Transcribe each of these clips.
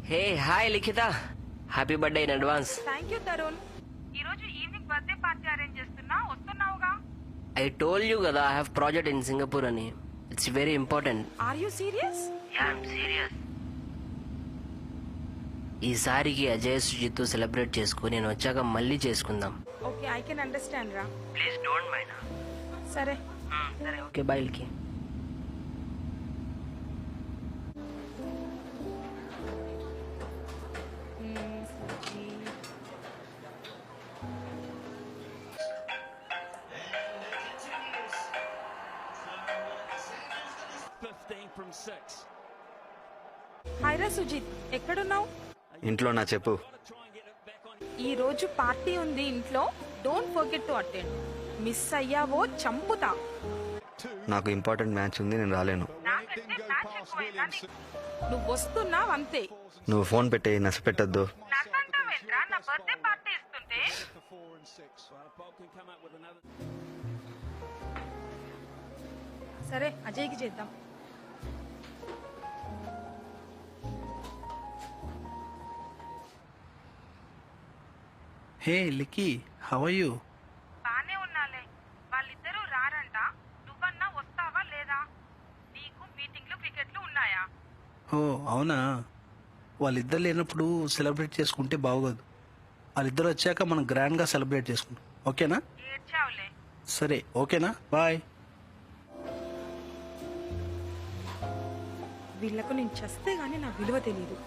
Hey hi Likhitha, happy birthday in advance. Thank you Tarun. ఈ రోజు evening birthday party arrange చేస్తున్నా, వస్తున్నావుగా? ఐ టోల్ యూ కదా, I have project in Singapore అని. It's very important. Are you serious? Serious. ఈసారికి Ajay Sujith celebrate చేసుకుని నేను వచ్చాక మళ్ళీ చేసుకుందాం. ఓకే, ఐ కెన్ అండర్స్టాండ్ రా. Please don't mind. సరే సరే ఓకే, బాయ్ లిఖి. హాయ్ రా సుజిత్, ఎక్కడున్నావు? ఇంట్లో నా చెప్పు. ఈ రోజు పార్టీ ఉంది ఇంట్లో, don't forget to attend. Miss అయ్యావో చంపుతా. నాకు ఇంపార్టెంట్ మ్యాచ్ ఉంది, నేను రాలేను. నువ్వు వస్తున్నావు అంతే. నువ్వు ఫోన్ పెట్టే నస పెట్టద్దు. నా బర్త్డే పార్టీ ఇస్తుంటే. సరే అజయ్కి చేద్దాం. హే లిక్కీ, హౌ ఆర్ యూ? బానే ఉన్నాలే. వాళ్ళిద్దరూ రారంట, నువ్వన్నా వస్తావా లేదా? నీకు మీటింగ్లు క్రికెట్లు ఉన్నాయా? ఓ అవునా, వాళ్ళిద్దరు లేనప్పుడు సెలబ్రేట్ చేసుకుంటే బాగోదు. వాళ్ళిద్దరు వచ్చాక మనం గ్రాండ్గా సెలబ్రేట్ చేసుకుంటాం, ఓకేనా? ఏడ్చావులే. సరే ఓకేనా, బాయ్. వీళ్లకు నేను చస్తే గానీ నా విలువ తెలీదు.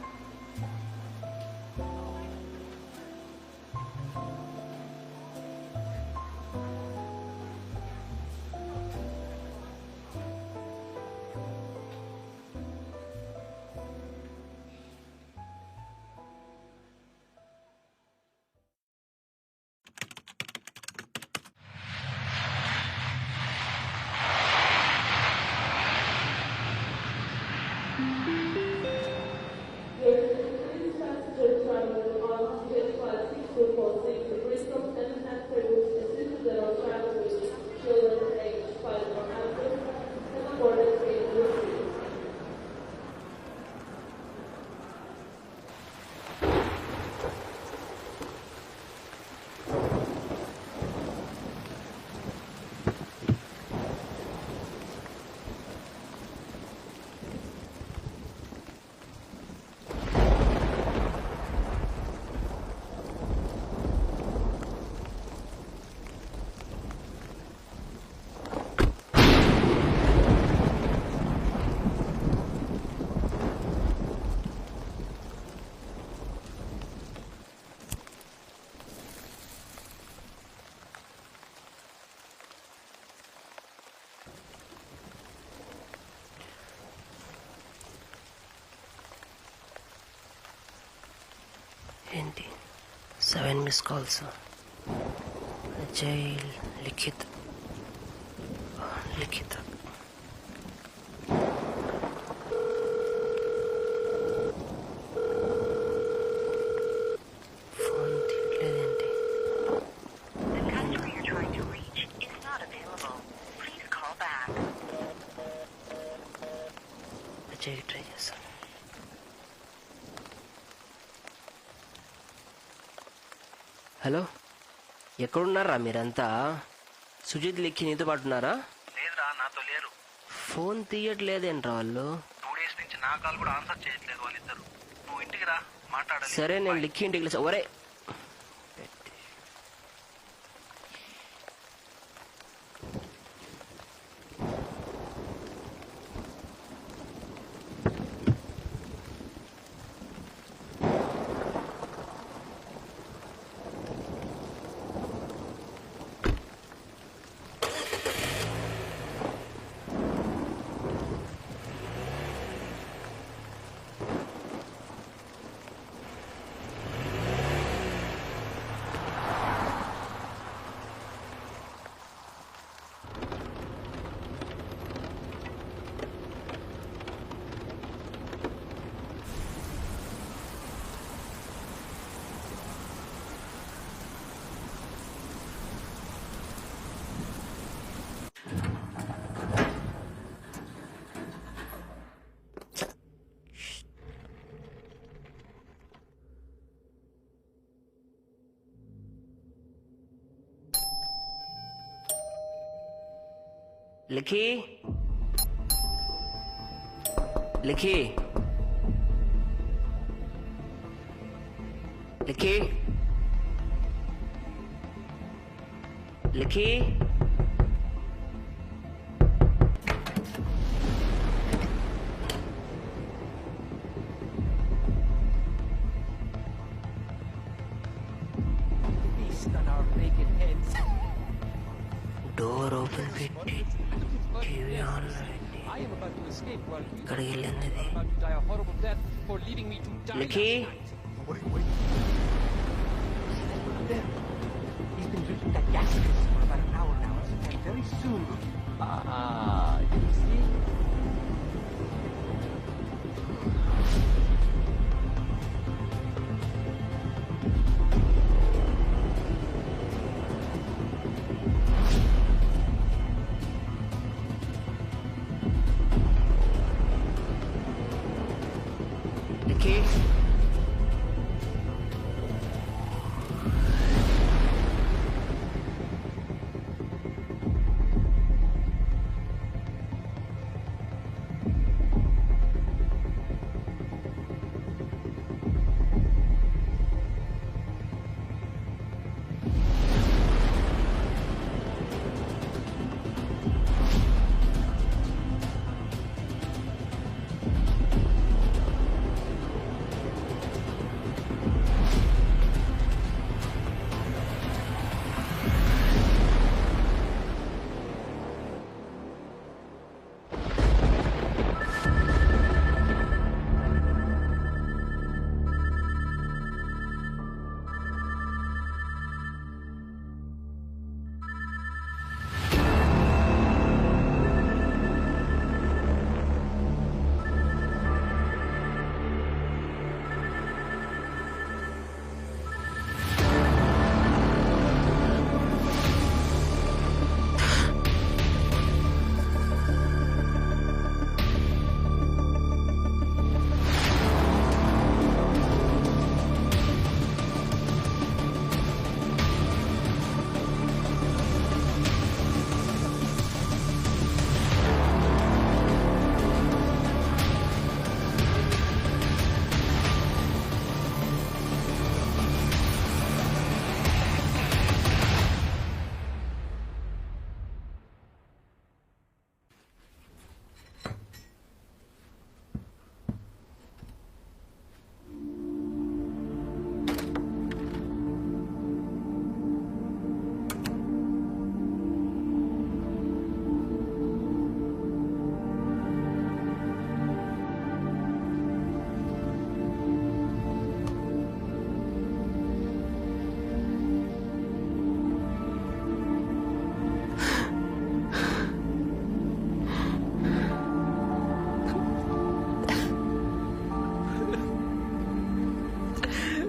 ఏంటి 7 మిస్ కాల్స్? అజయ్, లిఖిత్, లిఖిత. ఫోన్ తీయట్లేదేంటి? అజయ్ ట్రై చేస్తాను. హలో, ఎక్కడున్నారా మీరంతా? సుజిత్, లిఖి నీతో పాటు ఉన్నారా? లేదురా, నాతో లేరు. ఫోన్ తీయట్లేదేంట్రా వాళ్ళు? 2 డేస్ నుంచి నా కాల్ కూడా ఆన్సర్ చేయట్లేదు వాళ్ళిద్దరు. నువ్వు ఇంటికి రా, మాట్లాడాలి. సరే నేను లిఖి ఇంటికి ఒరే. लिखी लिखी लिखी लिखी Feast on our naked heads. Door open పెట్టి TV on I am about to escape while you ఇక్కడికి వెళ్ళింది are about to die a horrible death for leaving me to die. లిఖీ He's been drinking that gastrus for about an hour now, and very soon. You see? లిఖీ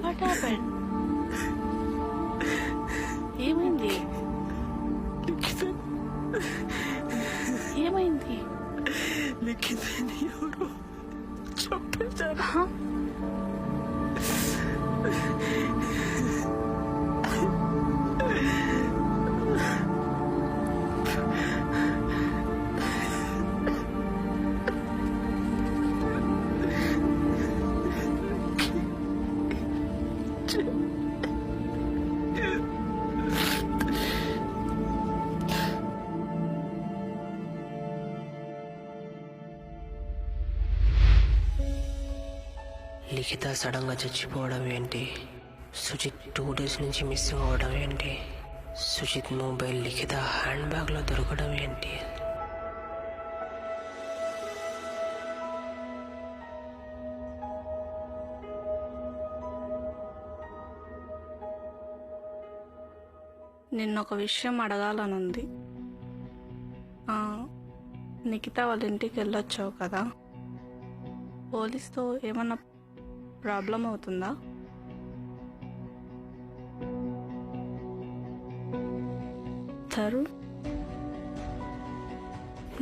What happened? ఏమైంది ఏమైంది లిఖితని ఎవరు చంపేశారు. హ? లిఖిత sudden గా చచ్చిపోవడం ఏంటి? సుజిత్ 2 days నుంచి missing అవడం ఏంటి? సుజిత్ మొబైల్ లిఖిత హ్యాండ్ బ్యాగ్ లో దొరకడం ఏంటి? నిన్నొక విషయం అడగాలనుంది. నిఖిత వాళ్ళ ఇంటికి వెళ్ళొచ్చావు కదా, పోలీస్తో ఏమన్నా ప్రాబ్లం అవుతుందా? తరు,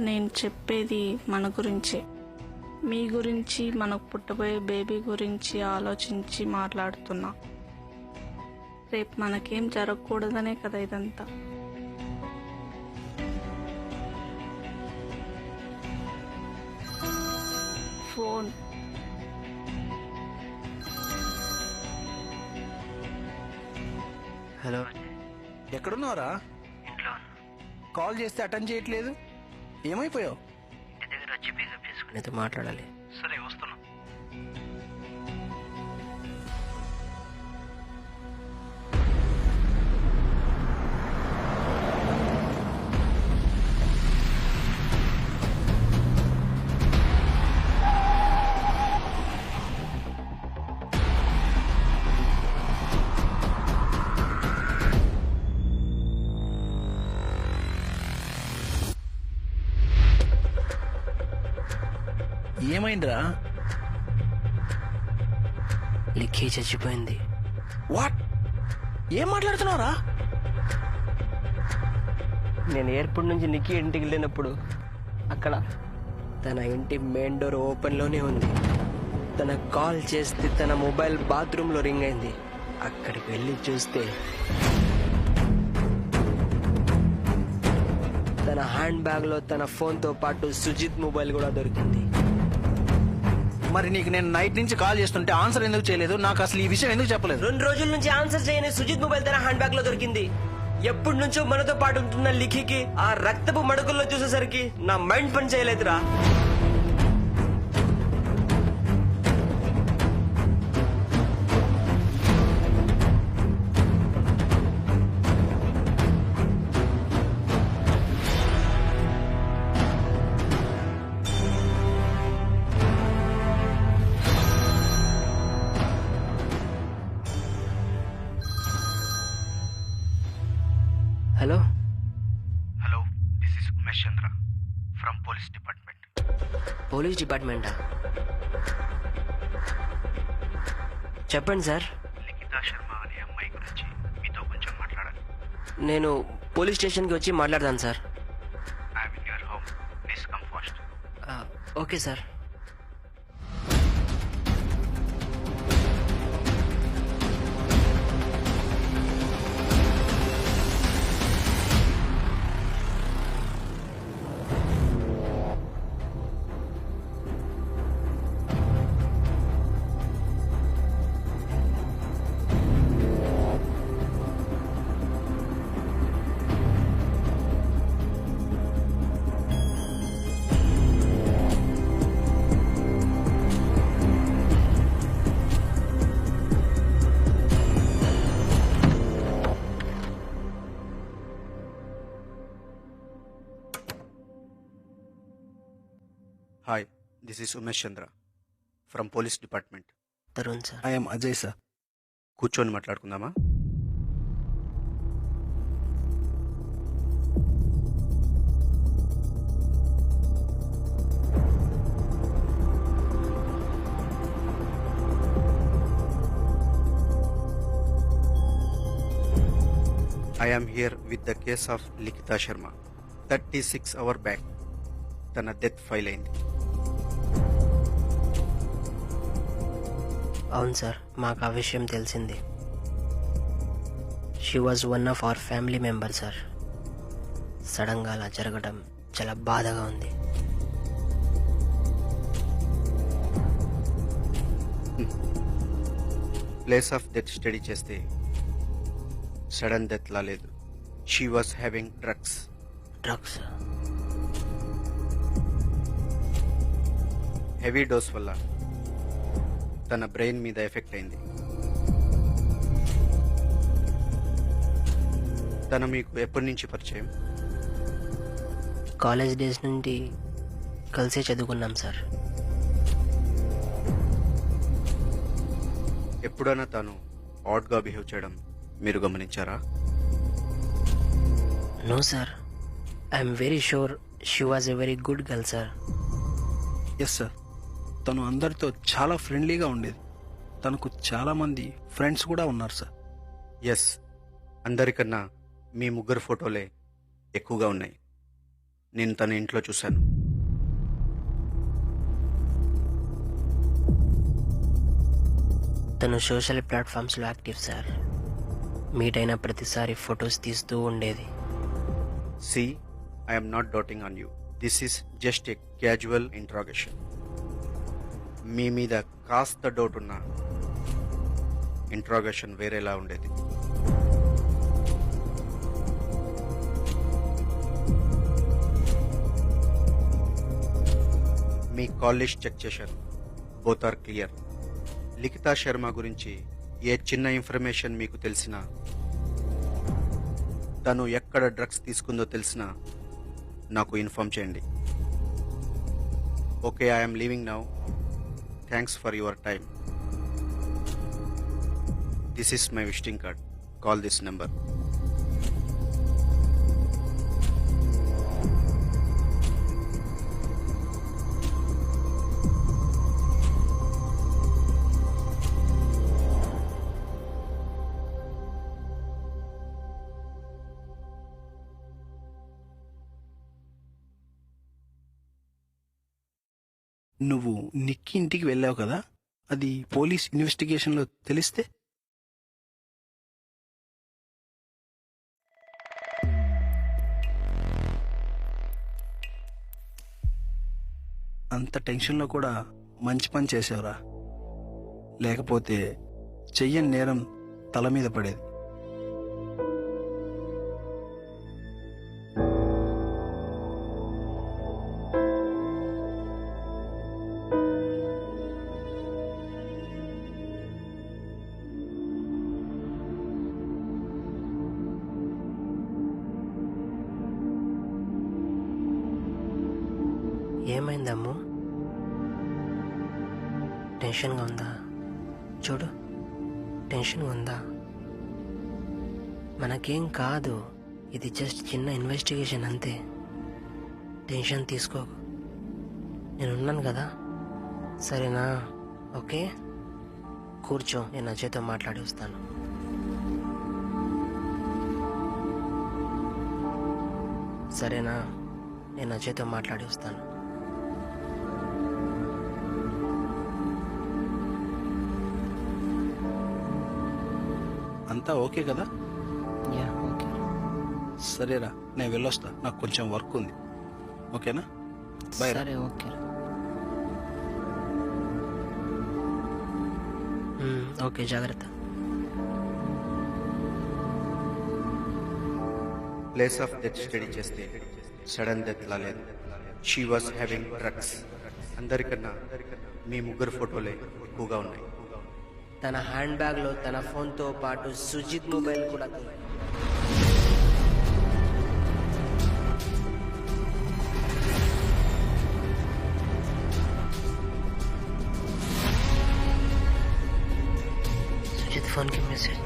నేను చెప్పేది మన గురించే. మీ గురించి, మనకు పుట్టబోయే బేబీ గురించి ఆలోచించి మాట్లాడుతున్నా. రేపు మనకేం జరగకూడదనే కదా ఇదంతా. ఫోన్. హలో ఎక్కడున్నావురా? ఇంట్లో కాల్ చేస్తే అటెండ్ చేయట్లేదు, ఏమైపోయావు? ఇంటి దగ్గర వచ్చి పికప్ చేసుకునేది మాట్లాడాలి. సరే వస్తున్నా. ఏమైందిరా? లిక్కీ చచ్చిపోయింది. వాట్? ఏం మాట్లాడుతున్నావురా? నేను ఎయిర్పోర్ట్ నుంచి నిక్కీ ఇంటికి వెళ్ళినప్పుడు అక్కడ తన ఇంటి మెయిన్ డోర్ ఓపెన్లోనే ఉంది. తన కాల్ చేస్తే తన మొబైల్ బాత్రూంలో రింగ్ అయింది. అక్కడికి వెళ్ళి చూస్తే తన హ్యాండ్ బ్యాగ్లో తన ఫోన్తో పాటు సుజిత్ మొబైల్ కూడా దొరికింది. మరి నీకు నేను నైట్ నుంచి కాల్ చేస్తుంటే ఆన్సర్ ఎందుకు చేయలేదు? నాకు అసలు ఈ విషయం ఎందుకు చెప్పలేదు? 2 రోజుల నుంచి ఆన్సర్ చేయని సుజిత్ మొబైల్ తన హ్యాండ్ బ్యాగ్ లో దొరికింది. ఎప్పటి నుంచో మనతో పాటు ఉంటున్న లిఖికి ఆ రక్తపు మడుగుల్లో చూసేసరికి నా మైండ్ పని చేయలేదురా. Hello hello, this is Umesh Chandra from police department. Police డిపార్ట్మెంటా? చెప్పండి సార్. లిఖితా శర్మ అనే అమ్మాయి గురించి మీతో కొంచెం మాట్లాడాలి. నేను పోలీస్ స్టేషన్కి వచ్చి మాట్లాడతాను sir. I'm in your home, please come fast. Okay sir. Hi, this is Umesh Chandra from police department. Tarun sir. I'm Ajay sir. కూర్చొని మాట్లాడుకుందామా? I am here with the case of Likita Sharma. 36 hours back, తన death file అయింది. అవును sir, మాకు ఆ విషయం తెలిసింది. She was one of our family member sir. సడన్గా అలా జరగడం చాలా బాధగా ఉంది. ప్లేస్ ఆఫ్ డెత్ స్టడీ చేస్తే సడన్ డెత్ లా లేదు. She was having drugs. Drugs? Heavy dose వల్ల తన బ్రెయిన్ మీద ఎఫెక్ట్ అయింది. తన మీకు ఎప్పటి నుంచి పరిచయం? కాలేజ్ డేస్ నుండి కలిసే చదువుకున్నాం సార్. ఎప్పుడైనా తను ఆడ్గా బిహేవ్ చేయడం మీరు గమనించారా? No sir, I'm very sure she was a very good girl sir. Yes sir, తను అందరితో చాలా ఫ్రెండ్లీగా ఉండేది. తనకు చాలా మంది ఫ్రెండ్స్ కూడా ఉన్నారు సార్. ఎస్, అందరికన్నా మీ ముగ్గురు ఫోటోలే ఎక్కువగా ఉన్నాయి. నేను తన ఇంట్లో చూశాను. తను సోషల్ ప్లాట్ఫామ్స్లో యాక్టివ్ సార్. మీట్ అయిన ప్రతిసారి ఫొటోస్ తీస్తూ ఉండేది. See, I'm not doubting on you. This is just a casual interrogation. మీ మీద కాస్త డౌట్ ఉన్నా ఇంట్రాగేషన్ వేరేలా ఉండేది. మీ కాల్ లిస్ట్ చెక్ చేశాను, both are clear. Likhitha Sharma గురించి ఏ చిన్న ఇన్ఫర్మేషన్ మీకు తెలిసినా, తను ఎక్కడ డ్రగ్స్ తీసుకుందో తెలిసినా నాకు ఇన్ఫార్మ్ చేయండి. Okay, I'm leaving now. Thanks for your time. This is my visiting card. Call this number. నువ్వు నిక్కి ఇంటికి వెళ్ళావు కదా, అది పోలీస్ ఇన్వెస్టిగేషన్లో తెలిస్తే? అంత టెన్షన్లో కూడా మంచి పని చేసావురా, లేకపోతే చెయ్యని నేరం తల మీద పడేది. ఏమైందమ్ము? టెన్షన్గా ఉందా? చూడు, టెన్షన్గా ఉందా? మనకేం కాదు, ఇది జస్ట్ చిన్న ఇన్వెస్టిగేషన్ అంతే. టెన్షన్ తీసుకోకు, నేనున్నాను కదా, సరేనా? ఓకే, కూర్చో, నేను అజయ్తో మాట్లాడి వస్తాను. సరేనా? నేను అజయ్తో మాట్లాడి వస్తాను. అంతా ఓకే కదా? Yeah, okay. సరేరా, నేను వెళ్ళొస్తా, నాకు కొంచెం వర్క్ ఉంది. ఓకేనా? బాయ్ రా. సరే, ఓకే. ఓకే, జాగ్రత్త. ప్లేస్ ఆఫ్ డెత్ స్టడీ చేస్తే సడన్ డెత్ లా లేదు. She was having drugs. అందరికన్నా మీ ముగ్గురు ఫోటోలే ఎక్కువగా ఉన్నాయి. తన హ్యాండ్ బ్యాగ్ లో తన ఫోన్ తో పాటు సుజిత్ మొబైల్ కూడా దొరికింది. సుజిత్ ఫోన్ కి మెసేజ్.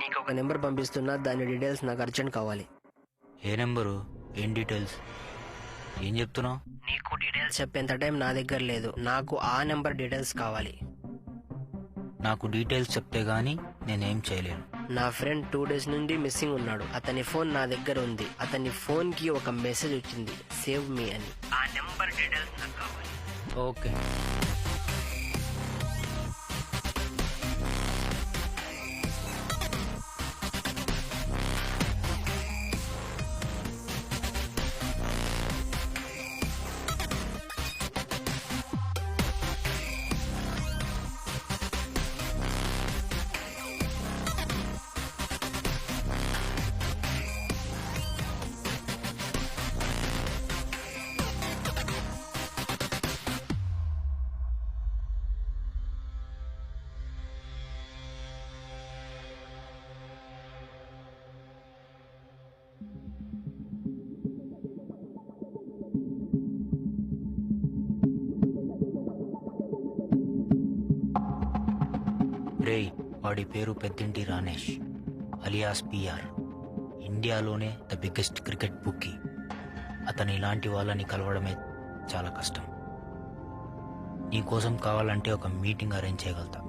నీకు ఒక నెంబర్ పంపిస్తున్నా, దాని డీటెయిల్స్ నాకు అర్జెంట్ కావాలి. ఏ నెంబరు? ఏం డీటెయిల్స్? ఏం చెప్తున్నావు? నీకు డీటెయిల్స్ చెప్పేంత టైం నా దగ్గర లేదు. నాకు ఆ నెంబర్ డీటెయిల్స్ కావాలి. నాకు డీటెయిల్స్ చెప్తే గానీ నేనేం చేయలేను. నా ఫ్రెండ్ 2 days నుండి మిస్సింగ్ ఉన్నాడు. అతని ఫోన్ నా దగ్గర ఉంది. అతని ఫోన్ కి ఒక మెసేజ్ వచ్చింది, సేవ్ మీ అని. ఆ నెంబర్ డీటెయిల్స్ నాకు కావాలి. ఓకే. ఒరేయ్, వాడి పేరు పెద్దింటి రానేష్ అలియాస్ పిఆర్. ఇండియాలోనే ద బిగ్గెస్ట్ క్రికెట్ బుక్కీ. అతను ఇలాంటి వాళ్ళని కలవడమే చాలా కష్టం. నీకోసం కావాలంటే ఒక మీటింగ్ అరేంజ్ చేయగలుగుతా.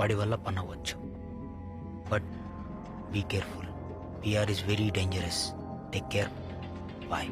వాడి వల్ల పని అవ్వచ్చు. But be careful. PR is very dangerous. Take care. Bye.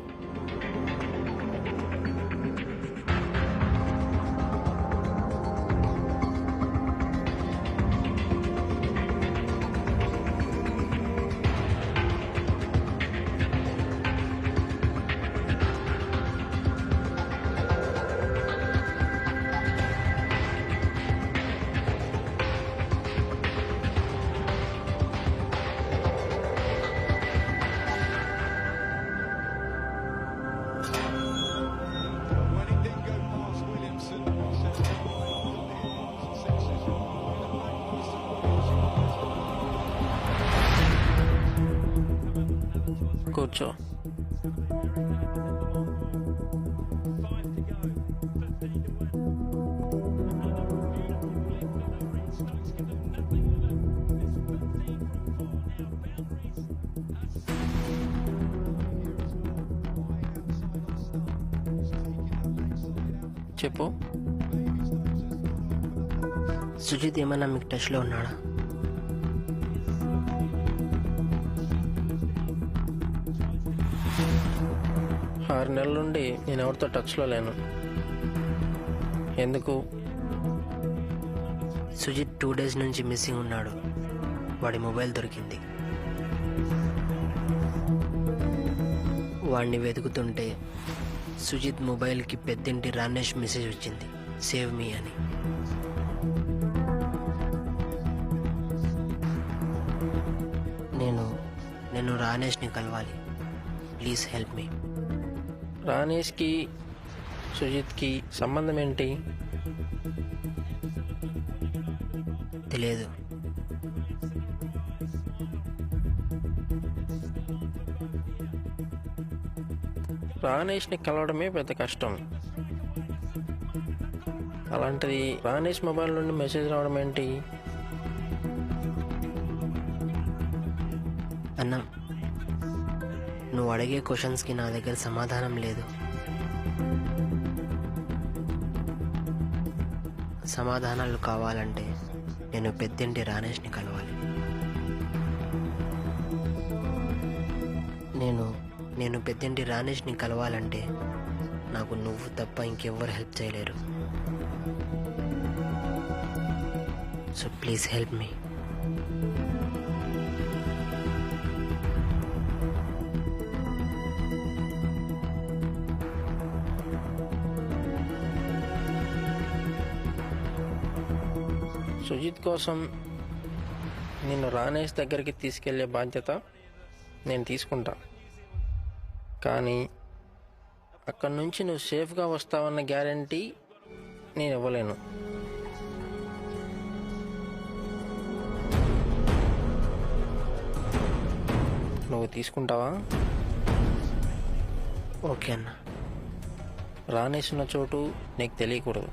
కూర్చో. చెప్పు. సుజిత్ ఏమన్నా మీకు టచ్లో ఉన్నాడా? ఆరు నెలల నుండి నేను ఎవరితో టచ్లో లేను. ఎందుకు? సుజిత్ 2 days నుంచి మిస్సింగ్ ఉన్నాడు. వాడి మొబైల్ దొరికింది. వాడిని వెతుకుతుంటే సుజిత్ మొబైల్కి పెద్దింటి రానేష్ మెసేజ్ వచ్చింది, సేవ్ మీ అని. నేను రానేష్ని కలవాలి. ప్లీజ్ హెల్ప్ మీ. రానేష్కి సుజిత్కి సంబంధం ఏంటి? తెలియదు. రానేష్ని కలవడమే పెద్ద కష్టం. అలాంటిది రానేష్ మొబైల్ నుండి మెసేజ్ రావడం ఏంటి? అన్న, నువ్వు అడిగే క్వశ్చన్స్కి నా దగ్గర సమాధానం లేదు. సమాధానాలు కావాలంటే నేను పెద్దింటి రానేష్ని కలవాలి. నేను పెద్దింటి రానేష్ని కలవాలంటే నాకు నువ్వు తప్ప ఇంకెవ్వరు హెల్ప్ చేయలేరు. So please help me. Sujith కోసం నిన్ను రానేష్ దగ్గరికి తీసుకెళ్లే బాధ్యత నేను తీసుకుంటా. కానీ అక్కడి నుంచి నువ్వు సేఫ్గా వస్తావన్న గ్యారంటీ నేను ఇవ్వలేను. నువ్వు తీసుకుంటావా? ఓకే అన్న. రానేష్ ఉన్న చోటు నీకు తెలియకూడదు.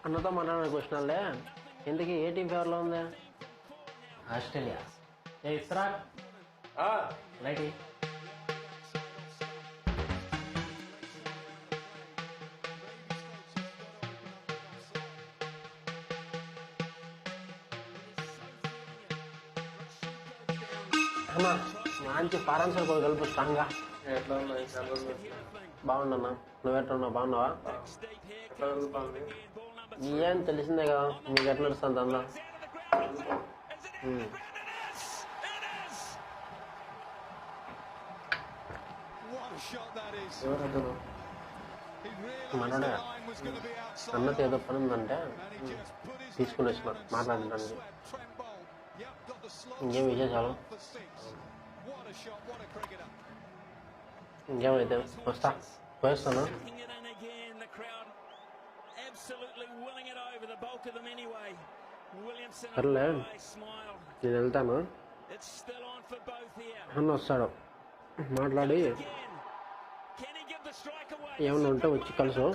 అన్నతో మాట్లాడడానికి వచ్చినాలే. ఇంతకీ ఏ టీం ఫేవర్లో ఉంది? ఆస్ట్రేలియా. ఏ ఇస్రా రైట్. అమ్మా మంచి ఫారెన్ సార్ కూడా కలుపు స్ట్రాంగ్గా. ఎట్లా ఉన్నాయి? బాగుండన్నా. నువ్వెట్లున్నావు? బాగున్నావా? ఏం తెలిసిందే కదా మీకు ఎట్లా నడుస్తుంది అందా. ఎవరు మనోడే అన్నతో ఏదో పని ఉందంటే తీసుకుని వచ్చిన మాట్లాడడానికి. ఇంకేం విశేషాలు? ఇంకేమైతే వస్తా పోయిస్తాను. సర్లే నేను వెళ్తాను. అన్న వస్తాడు, మాట్లాడి ఏమన్నా ఉంటే వచ్చి కలుసు.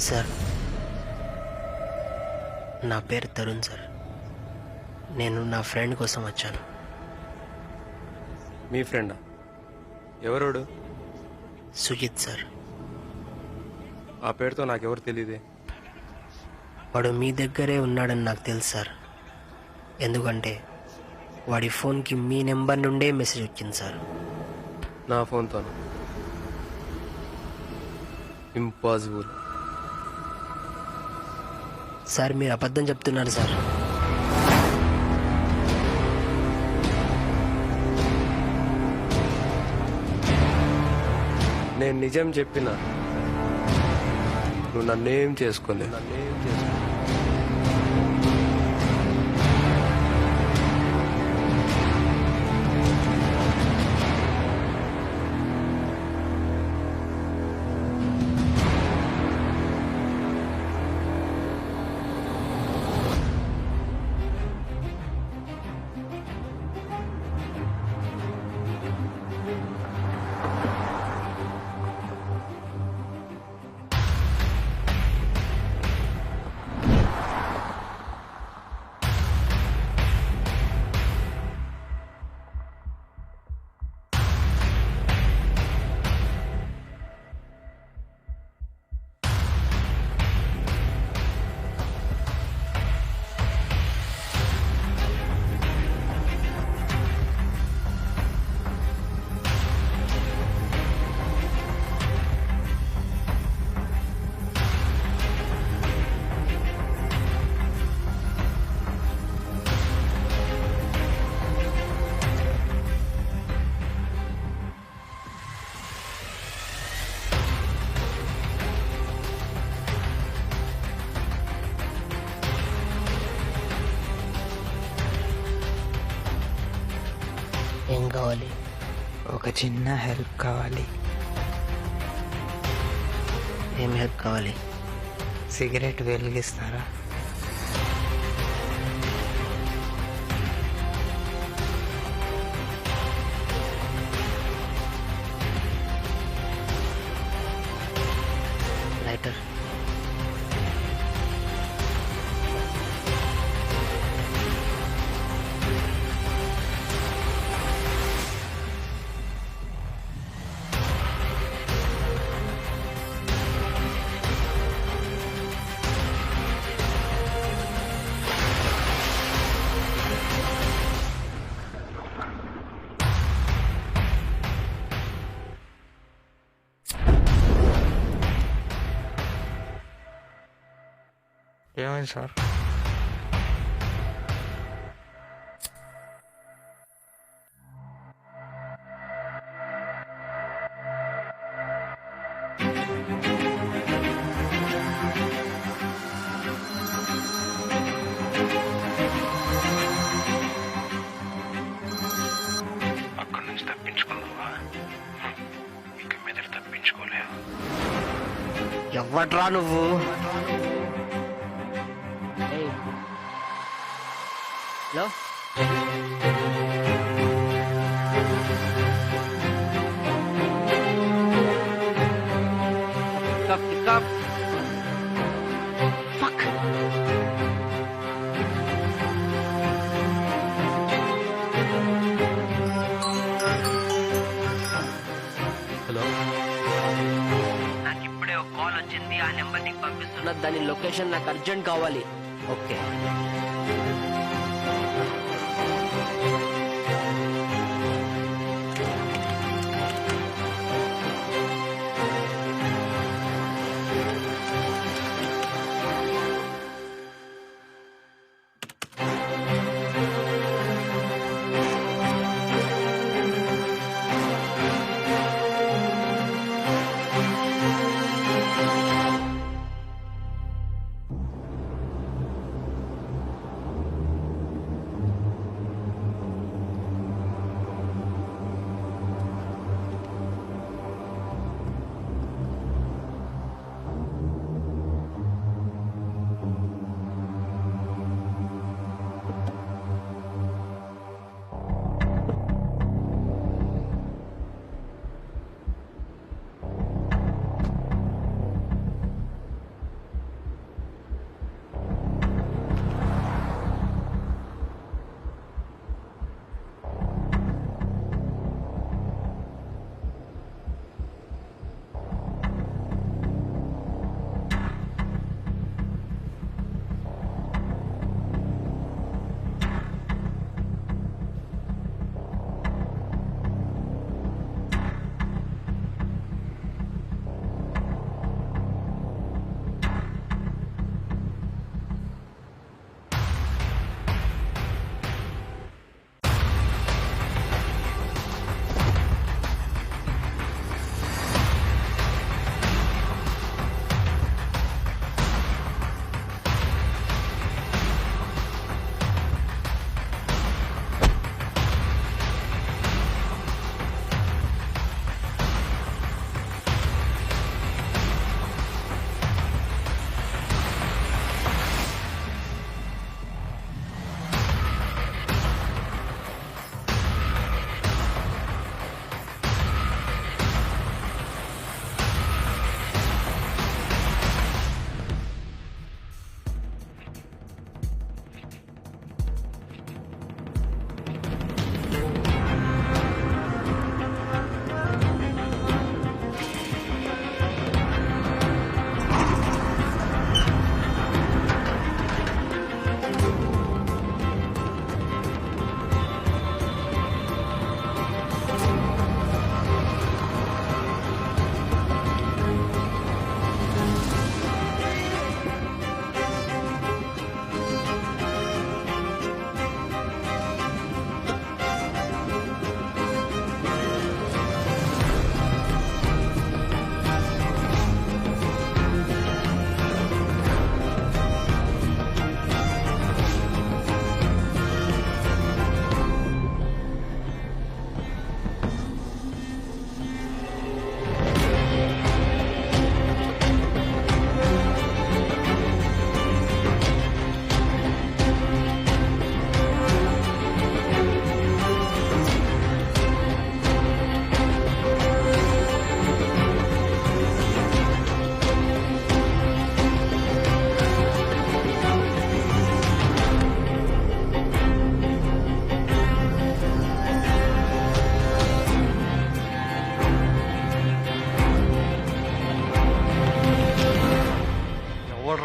సార్, నా పేరు తరుణ్ సార్. నేను నా ఫ్రెండ్ కోసం వచ్చాను. మీ ఫ్రెండా? ఎవరోడు? సుజిత్ సార్. ఆ పేరుతో నాకెవరు తెలియదే. వాడు మీ దగ్గరే ఉన్నాడని నాకు తెలుసు సార్. ఎందుకంటే వాడి ఫోన్కి మీ నెంబర్ నుండే మెసేజ్ వచ్చింది సార్. నా ఫోన్తో? ఇంపాసిబుల్. సార్, మీరు అబద్ధం చెప్తున్నారు సార్. నేను నిజం చెప్పినా నువ్వు నన్నేం చేసుకోలే. ఏం కావాలి? ఒక చిన్న హెల్ప్ కావాలి. ఏం హెల్ప్ కావాలి? సిగరెట్ వెలిగిస్తారా? లైటర్. ఏమైంది సార్? అక్కడి నుంచి తప్పించుకున్నావా? ఇక మీద తప్పించుకోలేవు. ఎవడ్రా నువ్వు? Hello, pick up. Fuck. Hello, నాకు ఇప్పుడే ఒక కాల్ వచ్చింది, ఆ నెంబర్ నీకు పంపిస్తున్నా. దాని లొకేషన్ నాకు అర్జెంట్ కావాలి. ఓకే.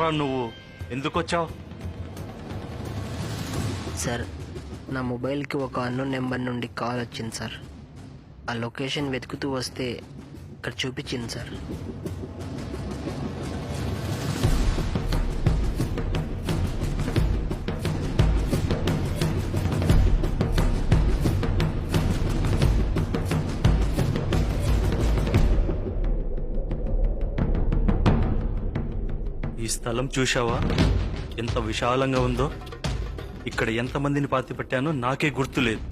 ఎవడ్రా నువ్వు? ఎందుకు వచ్చావు? సార్, నా మొబైల్కి ఒక అన్నోన్ నెంబర్ నుండి కాల్ వచ్చింది సార్. ఆ లొకేషన్ వెతుకుతూ వస్తే ఇక్కడ చూపించింది సార్. ఈ స్థలం చూశావా? ఎంత విశాలంగా ఉందో. ఇక్కడ ఎంతమందిని పాతి పెట్టానో నాకే గుర్తులేదు.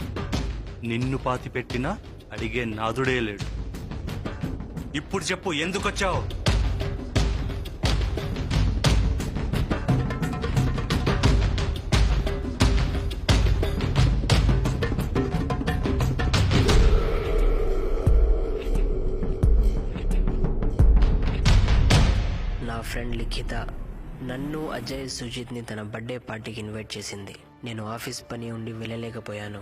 నిన్ను పాతి పెట్టినా అడిగే నాదుడే లేడు. ఇప్పుడు చెప్పు, ఎందుకొచ్చావు? నా ఫ్రెండ్ లిఖిత నన్ను, అజయ్, సుజిత్ని తన బర్త్డే పార్టీకి ఇన్వైట్ చేసింది. నేను ఆఫీస్ పని ఉండి వెళ్ళలేకపోయాను.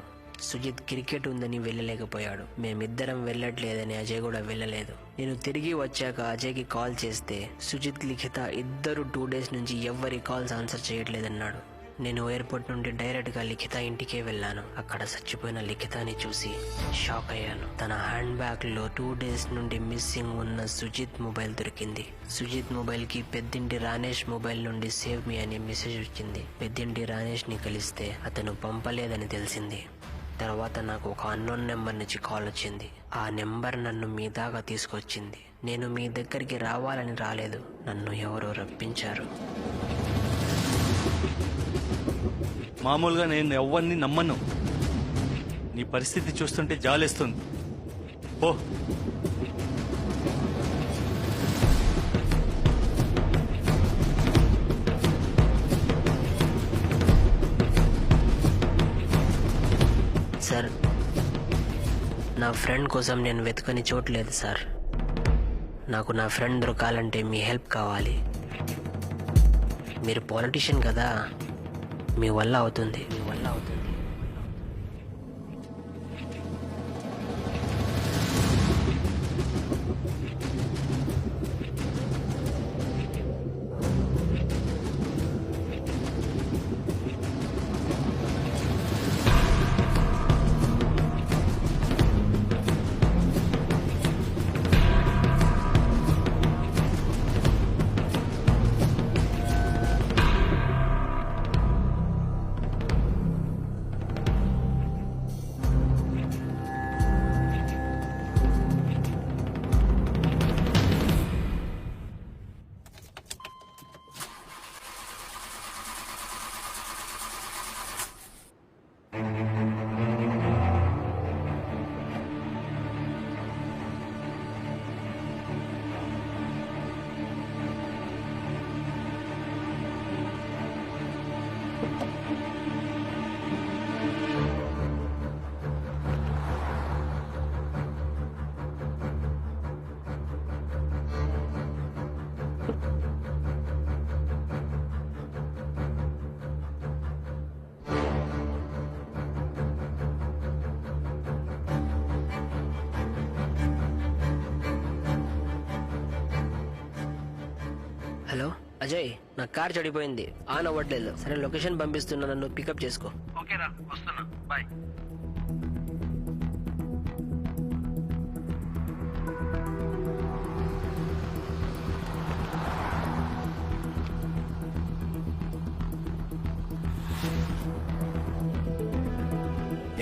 సుజిత్ క్రికెట్ ఉందని వెళ్ళలేకపోయాడు. మేమిద్దరం వెళ్ళట్లేదని అజయ్ కూడా వెళ్ళలేదు. నేను తిరిగి వచ్చాక అజయ్కి కాల్ చేస్తే సుజిత్, లిఖిత ఇద్దరు 2 days నుంచి ఎవ్వరి కాల్స్ ఆన్సర్ చేయట్లేదన్నాడు. నేను ఎయిర్పోర్ట్ నుండి డైరెక్ట్గా లిఖిత ఇంటికే వెళ్ళాను. అక్కడ చచ్చిపోయిన లిఖితాని చూసి షాక్ అయ్యాను. తన హ్యాండ్ బ్యాగ్లో 2 days నుండి మిస్సింగ్ ఉన్న సుజిత్ మొబైల్ దొరికింది. సుజిత్ మొబైల్కి పెద్దింటి రానేష్ మొబైల్ నుండి సేవ్ మీ అనే మెసేజ్ వచ్చింది. పెద్దింటి రానేష్ని కలిస్తే అతను పంపలేదని తెలిసింది. తర్వాత నాకు ఒక అన్నోన్ నెంబర్ నుంచి కాల్ వచ్చింది. ఆ నెంబర్ నన్ను మీ దాకా తీసుకొచ్చింది. నేను మీ దగ్గరికి రావాలని రాలేదు, నన్ను ఎవరో రప్పించారు. మామూలుగా నేను ఎవరిని నమ్మను. నీ పరిస్థితి చూస్తుంటే జాలేస్తుంది. ఓ సార్, నా ఫ్రెండ్ కోసం నేను వెతుకని చోట్లేదు సార్. నాకు నా ఫ్రెండ్ దొరకాలంటే మీ హెల్ప్ కావాలి. మీరు పాలిటిషియన్ కదా, మీ వల్ల అవుతుంది. హలో అజయ్, నా కార్ చెడిపోయింది, ఆన్ అవ్వట్లేదు. సరే లొకేషన్ పంపిస్తున్నా, నన్ను పికప్ చేసుకో. ఓకేరా, వస్తున్నా. బాయ్.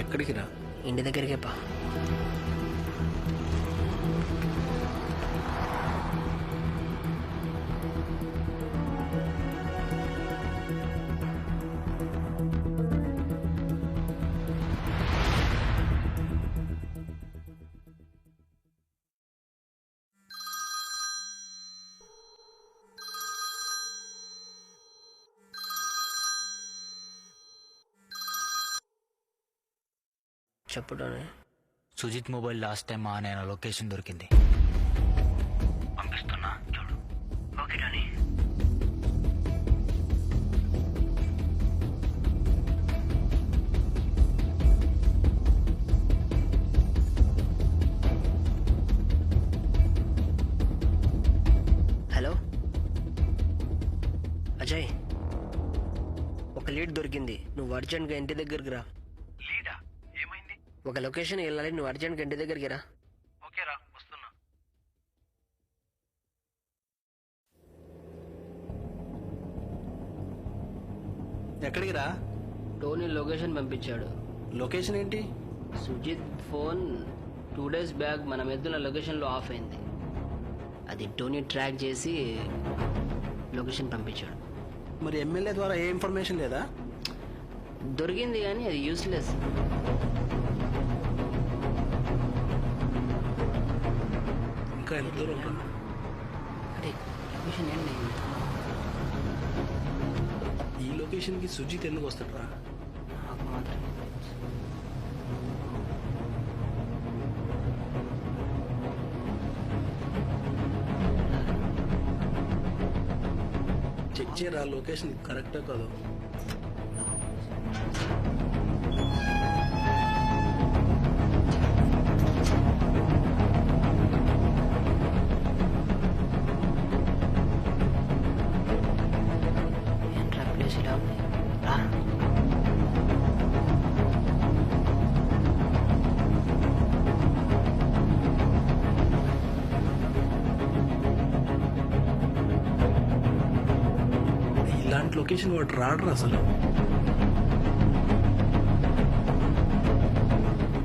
ఎక్కడికి రా? ఇంటి దగ్గరికే పా. చెప్పుటానే Sujith mobile last time on అయిన లొకేషన్ దొరికింది. పంపిస్తున్నా చూడు. Okay Danny. హలో దొరికింది. నువ్వు అర్జెంట్గా ఇంటి దగ్గరికి రా. లీడా ఏమైంది? ఒక లొకేషన్ వెళ్ళాలి, నువ్వు అర్జెంట్గా ఇంటి దగ్గరికి రా. ఓకే రా, వస్తున్నా. ఎక్కడికి రా? టోనీ లొకేషన్ పంపించాడు. లొకేషన్ ఏంటి? సుజిత్ ఫోన్ 2 days బ్యాక్ మనం ఎద్దున లొకేషన్లో ఆఫ్ అయింది. అది టోనీ ట్రాక్ చేసి లొకేషన్ పంపించాడు. మరి ఎమ్మెల్యే ద్వారా ఏ ఇన్ఫర్మేషన్ లేదా? దొరికింది కానీ అది యూస్లెస్. ఇంకా ఎంత దూరం ఉంటుంది? అరే లొకేషన్ ఏంటి? ఈ లొకేషన్కి సుజిత్ ఎందుకు వస్తాడు రా? నాకు మాత్రమే తెలుసు. చెక్ చేయరా లొకేషన్ కరెక్టా కాదు? ఏంట్రా ప్లేస్ ఇలా ఉంది? రా. ఇలాంటి లొకేషన్ వాడు రాడు అసలు.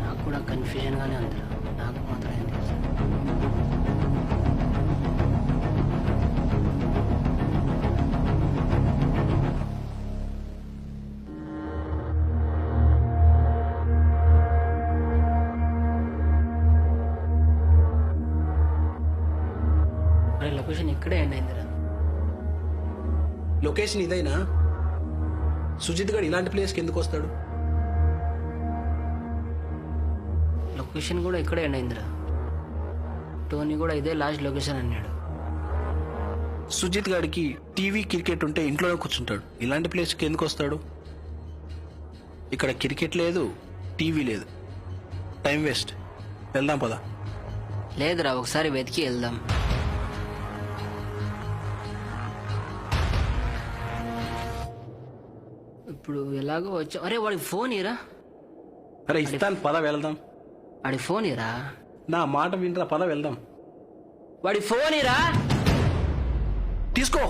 నాకు కూడా కన్ఫ్యూజన్గానే ఉంది. నాకు మాత్రం ఏం తెలుసు. అరే లొకేషన్ ఇక్కడే ఎండ్ అయిందిరా. లొకేషన్ ఇదైనా సుజిత్ గారు ఇలాంటి ప్లేస్కి ఎందుకు వస్తాడు? లొకేషన్ కూడా ఇక్కడే ఎండ్ అయిందిరా. టోనీ కూడా ఇదే లాస్ట్ లొకేషన్ అన్నాడు. సుజిత్ గారికి టీవీ క్రికెట్ ఉంటే ఇంట్లోనే కూర్చుంటాడు. ఇలాంటి ప్లేస్కి ఎందుకు వస్తాడు? ఇక్కడ క్రికెట్ లేదు, టీవీ లేదు. Time waste. వెళ్దాం పద. లేదురా, ఒకసారి వెతికి వెళ్దాం. ఇప్పుడు ఎలాగో వచ్చా. అరే వాడి ఫోన్ ఇరా. అరే ఇస్తాను, పద వెళ్దాం. వాడి ఫోన్ ఇరా. నా మాట వినరా, పద వెళ్దాం. వాడి ఫోన్ ఇరా. తీసుకో.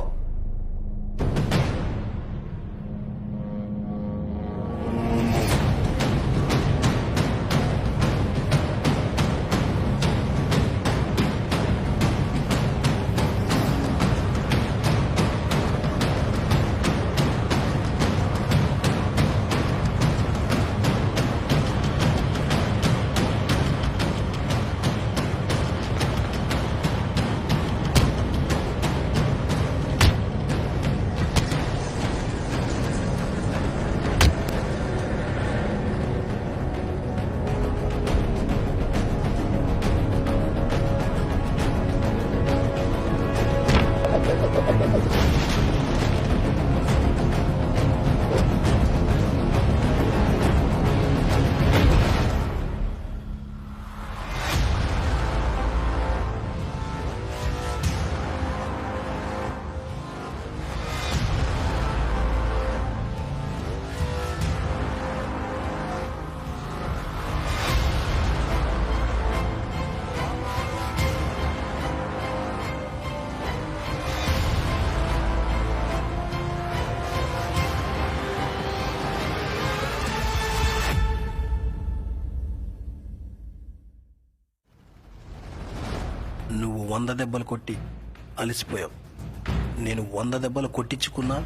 నువ్వు 100 దెబ్బలు కొట్టి అలసిపోయావు. నేను 100 దెబ్బలు కొట్టించుకున్నా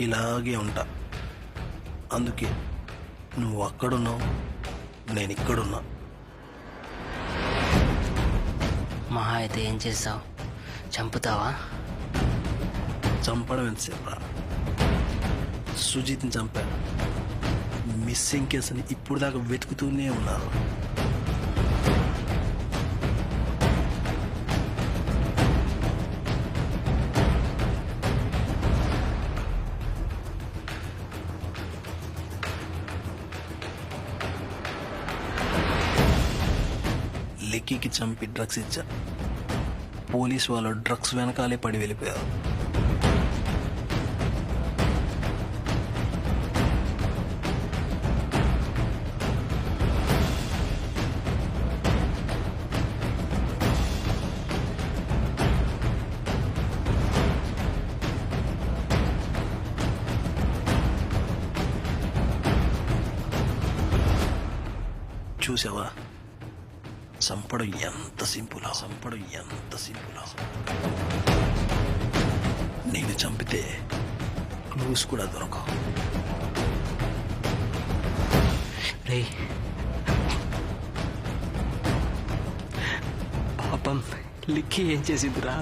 ఇలాగే ఉంటా. అందుకే నువ్వు అక్కడున్నావు, నేను ఇక్కడున్నా. మహా అయితే ఏం చేస్తావు? చంపుతావా? చంపడం ఎంతసేపు రా? సుజిత్ని చంపాను. మిస్సింగ్ కేసుని ఇప్పుడు దాకా వెతుకుతూనే ఉన్నారు. లెక్కీకి చంపి డ్రగ్స్ ఇచ్చా. పోలీస్ వాళ్ళు డ్రగ్స్ వెనకాలే పడి వెళ్ళిపోయారు. చూసావా, చంపడం ఎంత సింపుల్, నేను చంపితే క్లూస్ కూడా దొరకవు. రే పాపం లిక్కీ ఏం చేసిందిరా?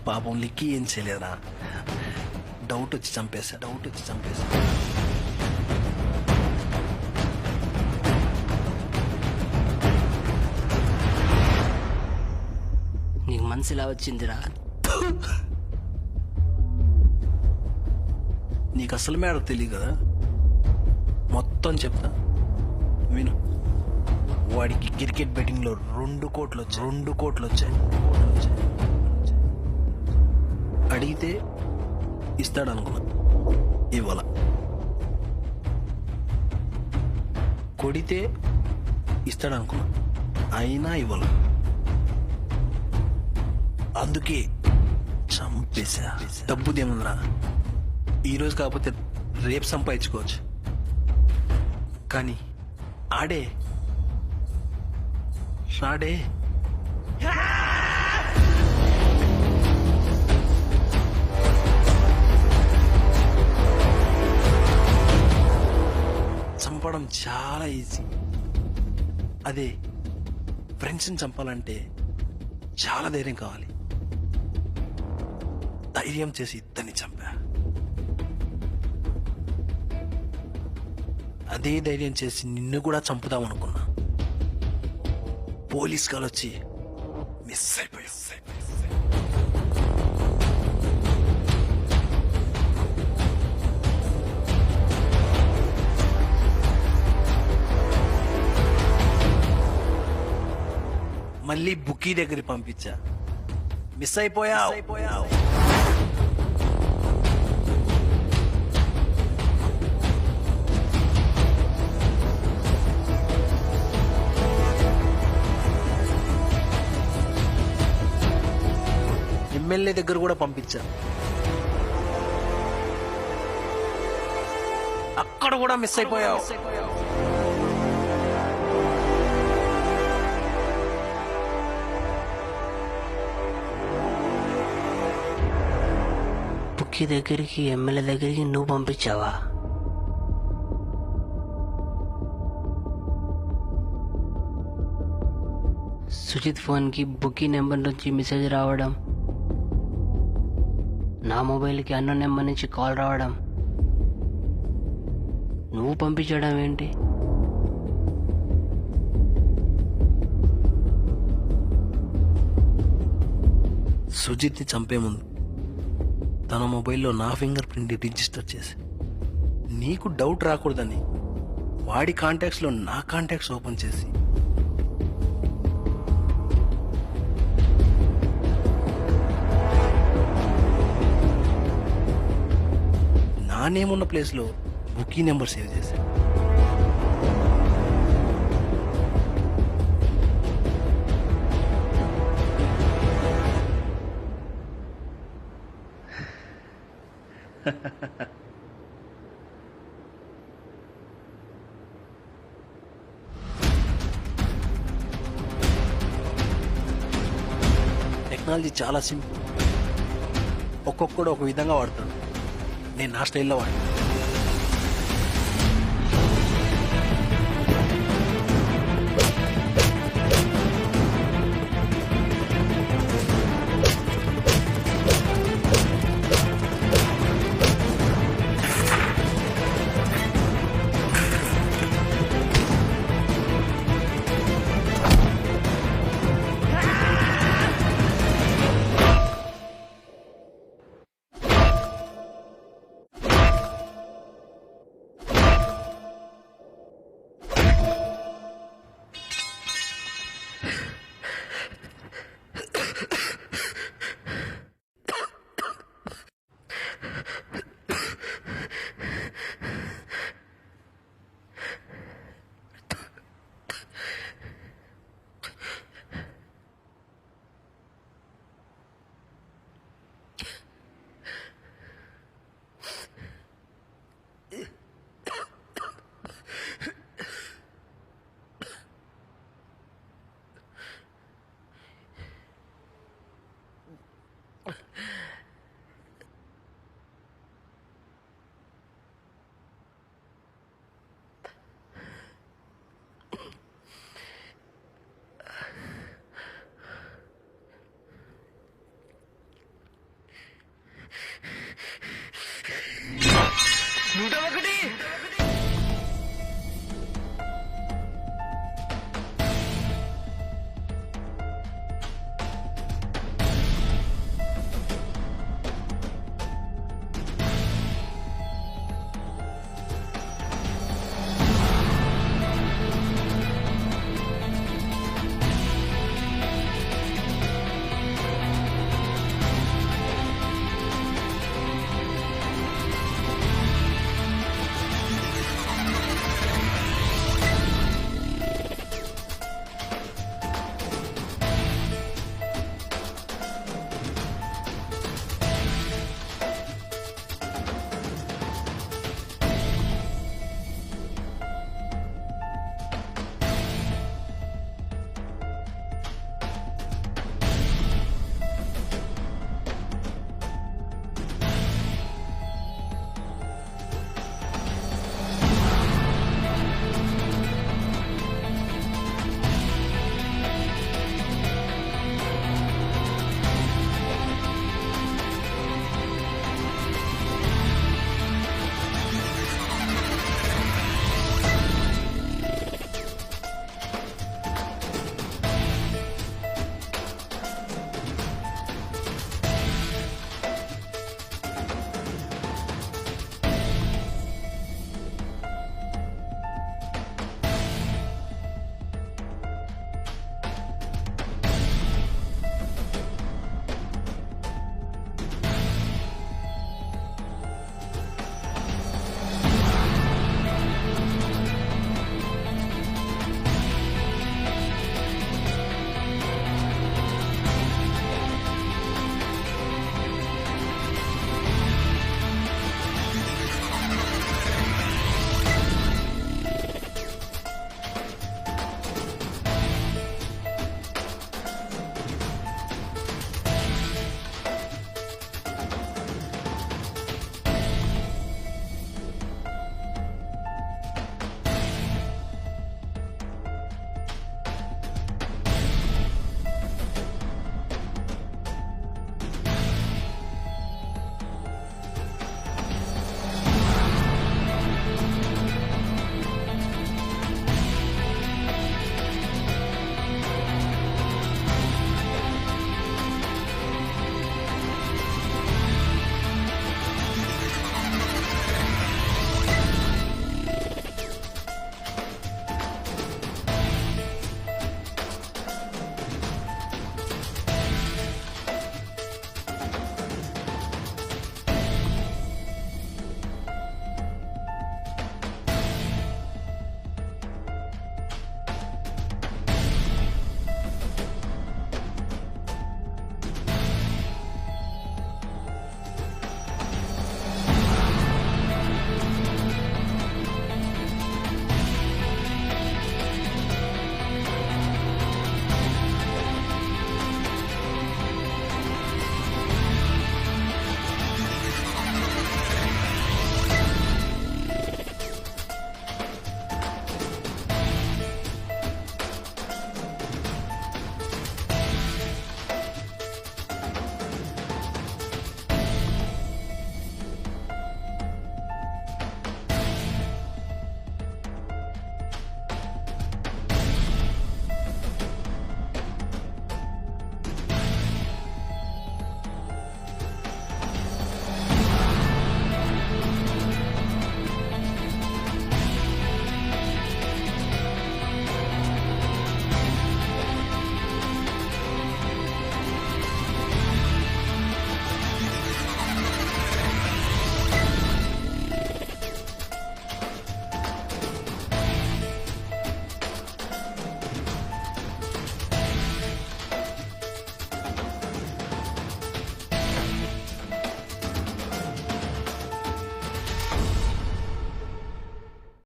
పాపం లిక్కీ ఏం చేయలేదురా, డౌట్ వచ్చి చంపేశా. నీకు మనసు ఇలా వచ్చిందిరా? నీకు అసలు మేడ తెలియదు కదా, మొత్తం చెప్తా విను. వాడికి క్రికెట్ బెట్టింగ్ లో 2 కోట్లు వచ్చాయి. అడిగితే ఇస్తాడనుకున్నా, ఇవ్వాల. కొడితే ఇస్తాడనుకున్నా, అయినా ఇవ్వాల. అందుకే చంపేశా. డబ్బుదేముందిరా, ఈరోజు కాకపోతే రేపు సంపాదించుకోవచ్చు, కానీ ఆడే రాడే. చంపడం చాలా ఈజీ. అదే ఫ్రెండ్స్ని చంపాలంటే చాలా ధైర్యం కావాలి. ధైర్యం చేసి ఇద్దరిని చంపా. అదే ధైర్యం చేసి నిన్ను కూడా చంపుదామనుకున్నా. పోలీస్ కాల్ వచ్చి మిస్ అయిపోయా. మళ్ళీ బుక్కీ దగ్గరికి పంపించా. మిస్ అయిపోయావు. ఎమ్మెల్యే దగ్గర కూడా పంపించా. అక్కడ కూడా మిస్ అయిపోయావు. బుక్కి దగ్గరికి, ఎమ్మెల్యే దగ్గరికి నువ్వు పంపించావా? సుజిత్ ఫోన్కి బుక్కీ నెంబర్ నుంచి మెసేజ్ రావడం, నా మొబైల్కి అన్న నెంబర్ నుంచి కాల్ రావడం, నువ్వు పంపించడం ఏంటి? సుజిత్ని చంపే ముందు తన మొబైల్లో నా ఫింగర్ ప్రింట్ రిజిస్టర్ చేసి, నీకు డౌట్ రాకూడదని వాడి కాంటాక్ట్స్లో నా కాంటాక్ట్స్ ఓపెన్ చేసి, నా నేమ్ ఉన్న ప్లేస్లో బుకీ నెంబర్ సేవ్ చేశా. టెక్నాలజీ చాలా సింపుల్. ఒక్కొక్కడు ఒక విధంగా వాడతాడు, నేను నా స్టైల్లో వాడతాను.